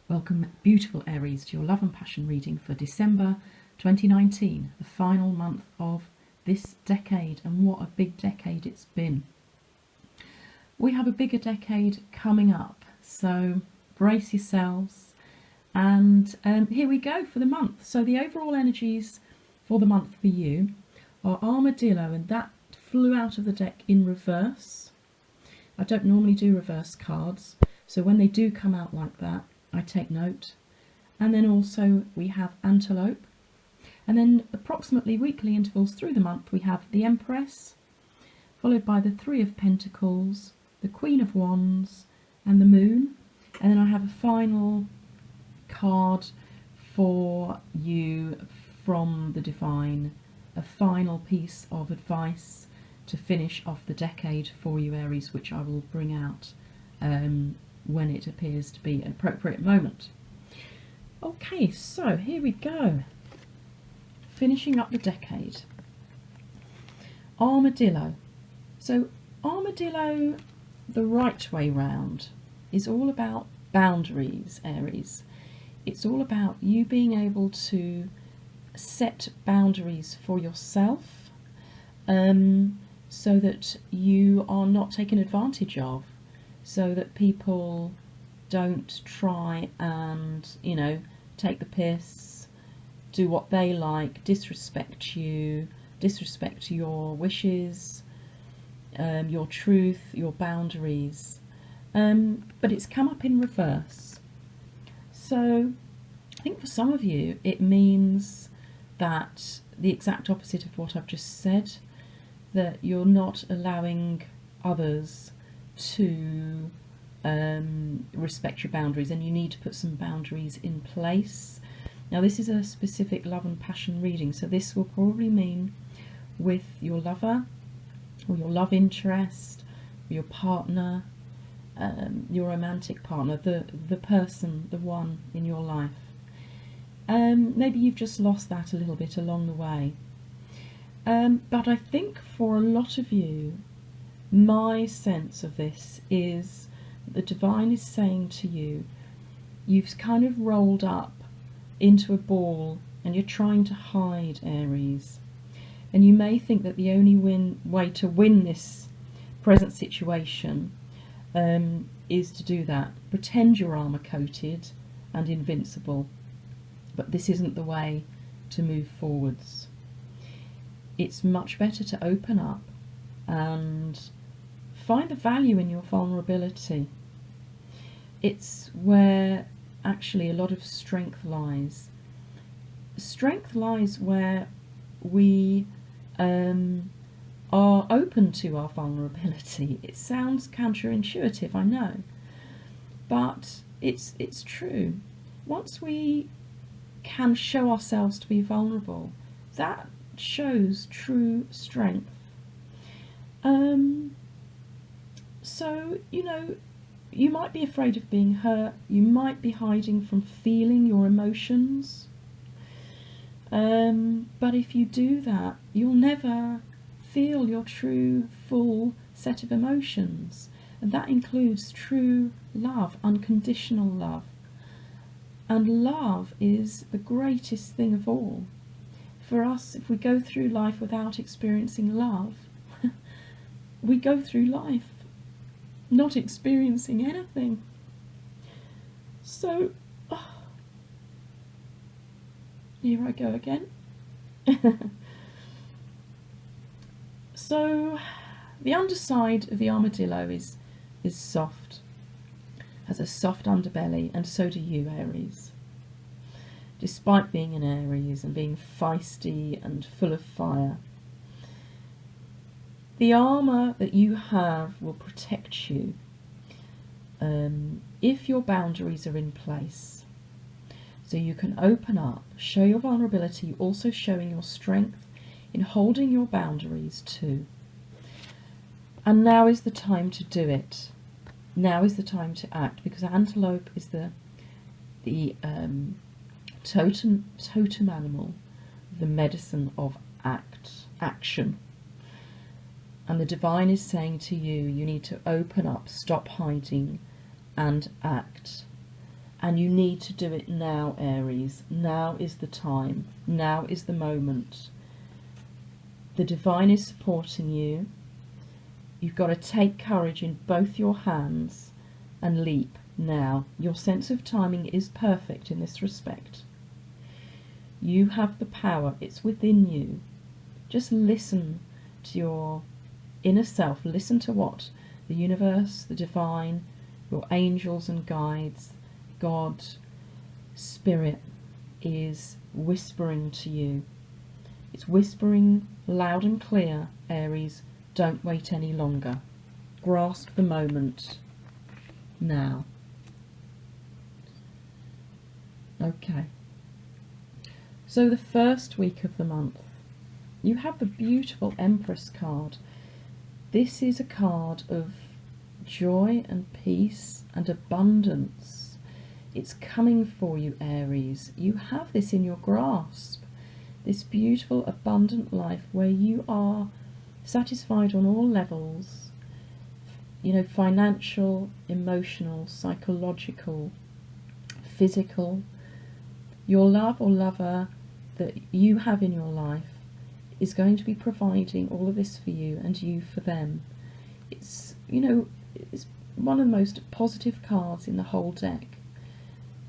Welcome, beautiful Aries, to your love and passion reading for December 2019, the final month of this decade, and what a big decade it's been. We have a bigger decade coming up, so brace yourselves, and here we go for the month. So the overall energies for the month for you are Armadillo, and that flew out of the deck in reverse. I don't normally do reverse cards, so when they do come out like that, I take note. And then also we have Antelope, and then approximately weekly intervals through the month we have the Empress, followed by the Three of Pentacles, the Queen of Wands and the Moon, and then I have a final card for you from the Divine, a final piece of advice to finish off the decade for you, Aries, which I will bring out when it appears to be an appropriate moment. Okay, so here we go. Finishing up the decade. Armadillo. So Armadillo, the right way round, is all about boundaries, Aries. It's all about you being able to set boundaries for yourself, so that you are not taken advantage of, so that people don't try and, take the piss, do what they like, disrespect you, disrespect your wishes, your truth, your boundaries. But it's come up in reverse. So I think for some of you it means that the exact opposite of what I've just said, that you're not allowing others to respect your boundaries, and you need to put some boundaries in place. Now this is a specific love and passion reading, so this will probably mean with your lover or your love interest, or your partner, your romantic partner, the person, the one in your life. Maybe you've just lost that a little bit along the way. But I think for a lot of you, my sense of this is that the Divine is saying to you, you've kind of rolled up into a ball and you're trying to hide, Aries. And you may think that the only way to win this present situation is to do that. Pretend you're armour-coated and invincible. But this isn't the way to move forwards. It's much better to open up and find the value in your vulnerability. It's where actually a lot of strength lies. Strength lies where we are open to our vulnerability. It sounds counterintuitive, I know, but it's true. Once we can show ourselves to be vulnerable, that shows true strength. So, you might be afraid of being hurt, you might be hiding from feeling your emotions, but if you do that, you'll never feel your true, full set of emotions, and that includes true love, unconditional love. And love is the greatest thing of all. For us, if we go through life without experiencing love, we go through life not experiencing anything. So, here I go again. So, the underside of the armadillo is soft, has a soft underbelly, and so do you, Aries. Despite being an Aries and being feisty and full of fire, the armour that you have will protect you if your boundaries are in place. So you can open up, show your vulnerability, also showing your strength in holding your boundaries too. And now is the time to do it. Now is the time to act, because Antelope is the totem animal, the medicine of action. And the Divine is saying to you, you need to open up, stop hiding, and act. And you need to do it now, Aries. Now is the time. Now is the moment. The divine is supporting you. You've got to take courage in both your hands and leap now. Your sense of timing is perfect in this respect. You have the power. It's within you. Just listen to your inner self. Listen to what the universe, the divine, your angels and guides, God, Spirit is whispering to you. It's whispering loud and clear, Aries, don't wait any longer. Grasp the moment now. Okay. So the first week of the month, you have the beautiful Empress card. This is a card of joy and peace and abundance. It's coming for you, Aries. You have this in your grasp. This beautiful, abundant life where you are satisfied on all levels. You know, financial, emotional, psychological, physical. Your love or lover that you have in your life is going to be providing all of this for you and you for them. It's, you know, it's one of the most positive cards in the whole deck.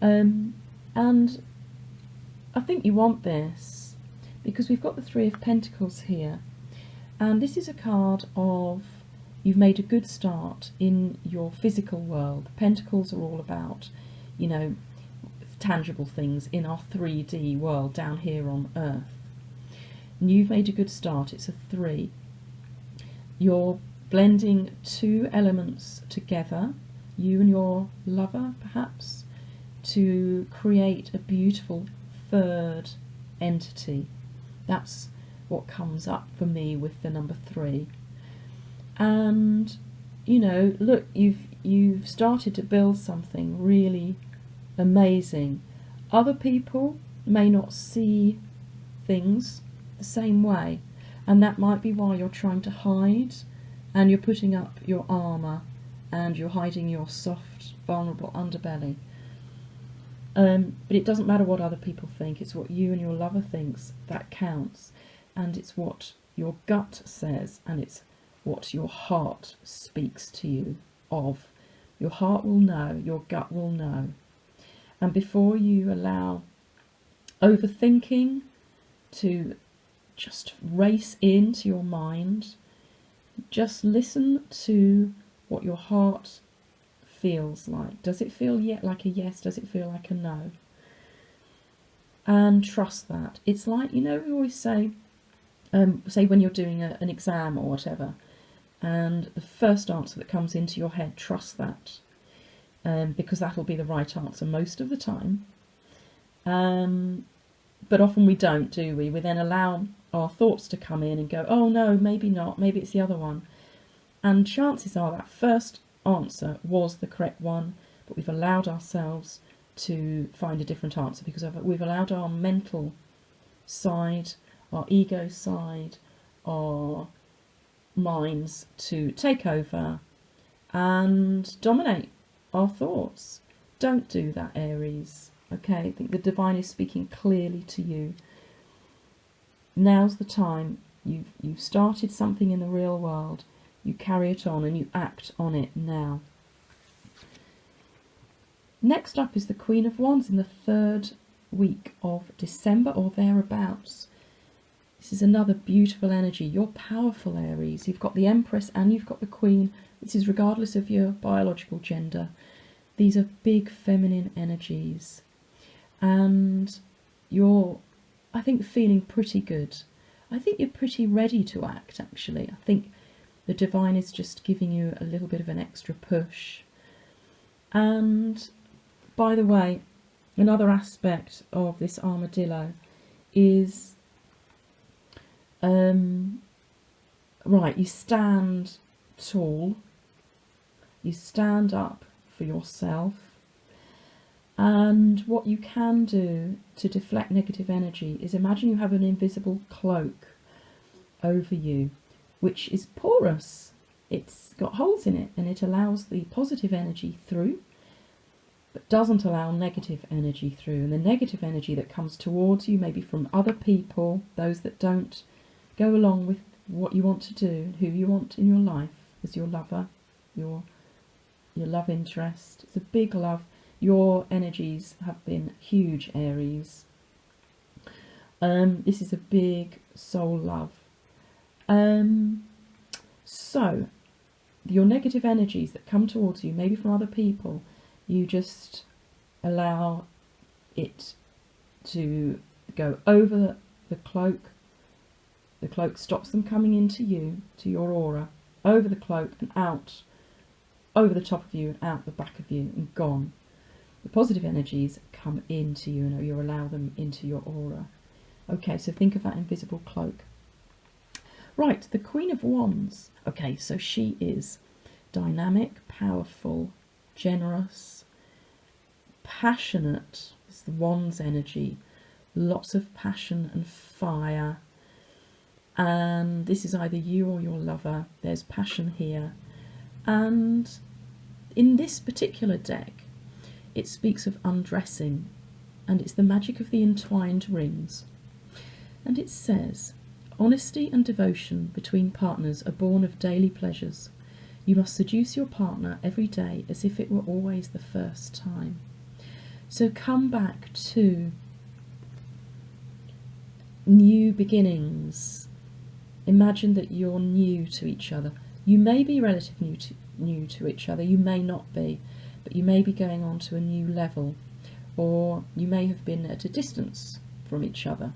And I think you want this because we've got the Three of Pentacles here, and this is a card of you've made a good start in your physical world. Pentacles are all about, you know, tangible things in our 3D world down here on Earth. And you've made a good start. It's a 3. You're blending two elements together, you and your lover perhaps, to create a beautiful third entity. That's what comes up for me with the number 3. And you know, look, you've started to build something really amazing. Other people may not see things the same way, and that might be why you're trying to hide, and you're putting up your armour and you're hiding your soft, vulnerable underbelly. But it doesn't matter what other people think, it's what you and your lover thinks that counts, and it's what your gut says, and it's what your heart speaks to you of. Your heart will know, your gut will know. And before you allow overthinking to just race into your mind, just listen to what your heart feels like. Does it feel yet like a yes? Does it feel like a no? And trust that. It's like, you know, we always say when you're doing an exam or whatever, and the first answer that comes into your head, trust that, because that'll be the right answer most of the time. But often we don't, do we? We then allow our thoughts to come in and go, oh no, maybe not, maybe it's the other one. And chances are that first answer was the correct one, but we've allowed ourselves to find a different answer because we've allowed our mental side, our ego side, our minds to take over and dominate our thoughts. Don't do that, Aries. Okay, I think the divine is speaking clearly to you. Now's the time. You've started something in the real world. You carry it on and you act on it now. Next up is the Queen of Wands in the 3rd week of December or thereabouts. This is another beautiful energy. You're powerful, Aries. You've got the Empress and you've got the Queen. This is regardless of your biological gender. These are big feminine energies. And you're, I think, feeling pretty good. I think you're pretty ready to act, actually. I think the divine is just giving you a little bit of an extra push. And by the way, another aspect of this armadillo is right, you stand tall, you stand up for yourself, and what you can do to deflect negative energy is imagine you have an invisible cloak over you, which is porous. It's got holes in it and it allows the positive energy through, but doesn't allow negative energy through. And the negative energy that comes towards you, maybe from other people, those that don't go along with what you want to do and who you want in your life as your lover, your love interest. It's a big love. Your energies have been huge, Aries. This is a big soul love. So your negative energies that come towards you, maybe from other people, you just allow it to go over the cloak. The cloak stops them coming into you, to your aura, over the cloak and out, over the top of you and out the back of you and gone. The positive energies come into you and you allow them into your aura. Okay, so think of that invisible cloak. Right, the Queen of Wands. Okay, so she is dynamic, powerful, generous, passionate. It's the Wands energy. Lots of passion and fire. And this is either you or your lover. There's passion here. And in this particular deck, it speaks of undressing. And it's the magic of the entwined rings. And it says, honesty and devotion between partners are born of daily pleasures. You must seduce your partner every day as if it were always the first time. So come back to new beginnings. Imagine that you're new to each other. You may be relatively new to each other, you may not be, but you may be going on to a new level, or you may have been at a distance from each other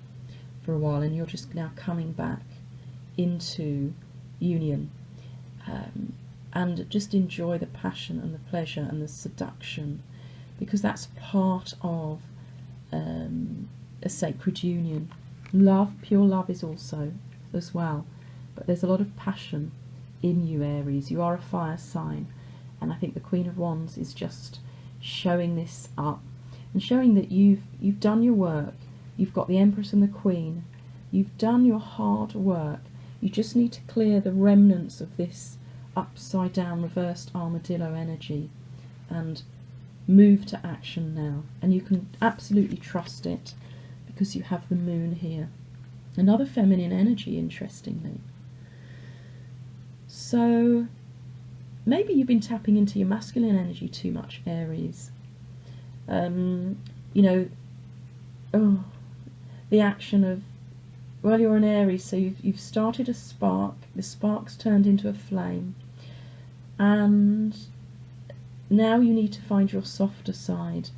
for a while and you're just now coming back into union, and just enjoy the passion and the pleasure and the seduction, because that's part of a sacred union. Love, pure love is also as well, but there's a lot of passion in you, Aries. You are a fire sign, and I think the Queen of Wands is just showing this up and showing that you've done your work. You've got the Empress and the Queen. You've done your hard work. You just need to clear the remnants of this upside down reversed armadillo energy and move to action now. And you can absolutely trust it because you have the moon here. Another feminine energy, interestingly. So maybe you've been tapping into your masculine energy too much, Aries. The action of, well, you're an Aries, so you've started a spark, the spark's turned into a flame, and now you need to find your softer side.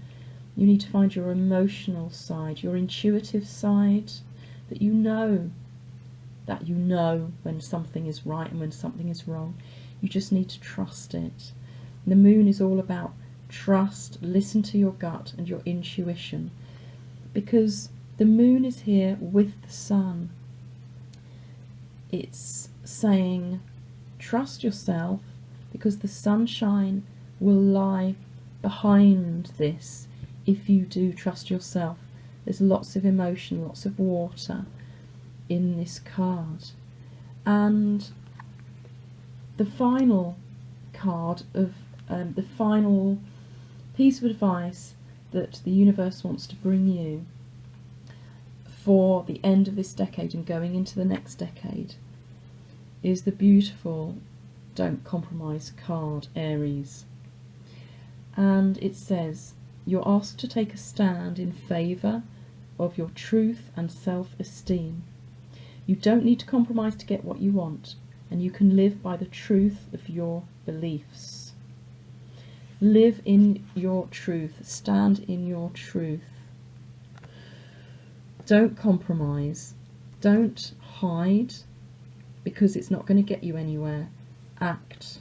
You need to find your emotional side, your intuitive side, that you know when something is right and when something is wrong. You just need to trust it. The moon is all about trust, listen to your gut and your intuition, because the moon is here with the sun. It's saying trust yourself, because the sunshine will lie behind this if you do trust yourself. There's lots of emotion, lots of water in this card. And the final card of the final piece of advice that the universe wants to bring you for the end of this decade and going into the next decade is the beautiful Don't Compromise card, Aries. And it says, you're asked to take a stand in favour of your truth and self-esteem. You don't need to compromise to get what you want, and you can live by the truth of your beliefs. Live in your truth, stand in your truth. Don't compromise, don't hide, because it's not going to get you anywhere. Act.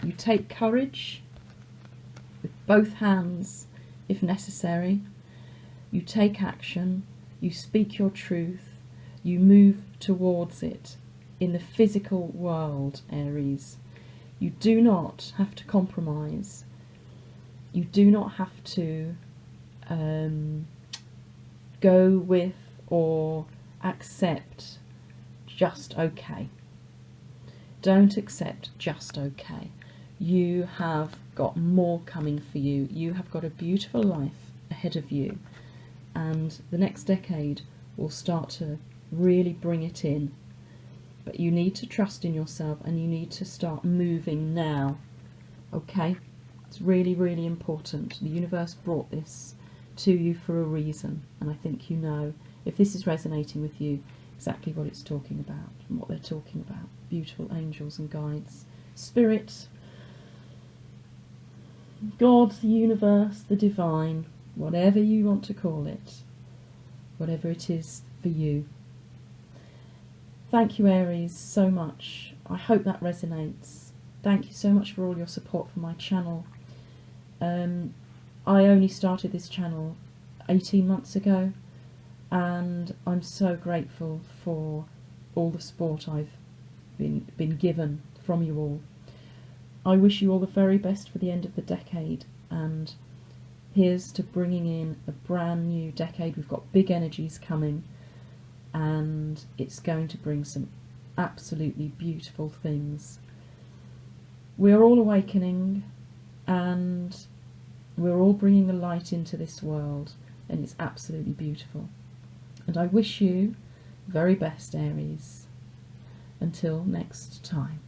You take courage with both hands if necessary. You take action, you speak your truth, you move towards it in the physical world, Aries. You do not have to compromise. You do not have to go with or accept just okay. Don't accept just okay. You have got more coming for you. You have got a beautiful life ahead of you, and the next decade will start to really bring it in. But you need to trust in yourself, and you need to start moving now. Okay? It's really, really important. The universe brought this to you for a reason, and I think you know, if this is resonating with you, exactly what it's talking about and what they're talking about. Beautiful angels and guides, spirit, God, the universe, the divine, whatever you want to call it, whatever it is for you. Thank you, Aries, so much. I hope that resonates. Thank you so much for all your support for my channel. I only started this channel 18 months ago, and I'm so grateful for all the support I've been given from you all. I wish you all the very best for the end of the decade, and here's to bringing in a brand new decade. We've got big energies coming, and it's going to bring some absolutely beautiful things. We're all awakening, and we're all bringing the light into this world, and it's absolutely beautiful. And I wish you the very best, Aries. Until next time.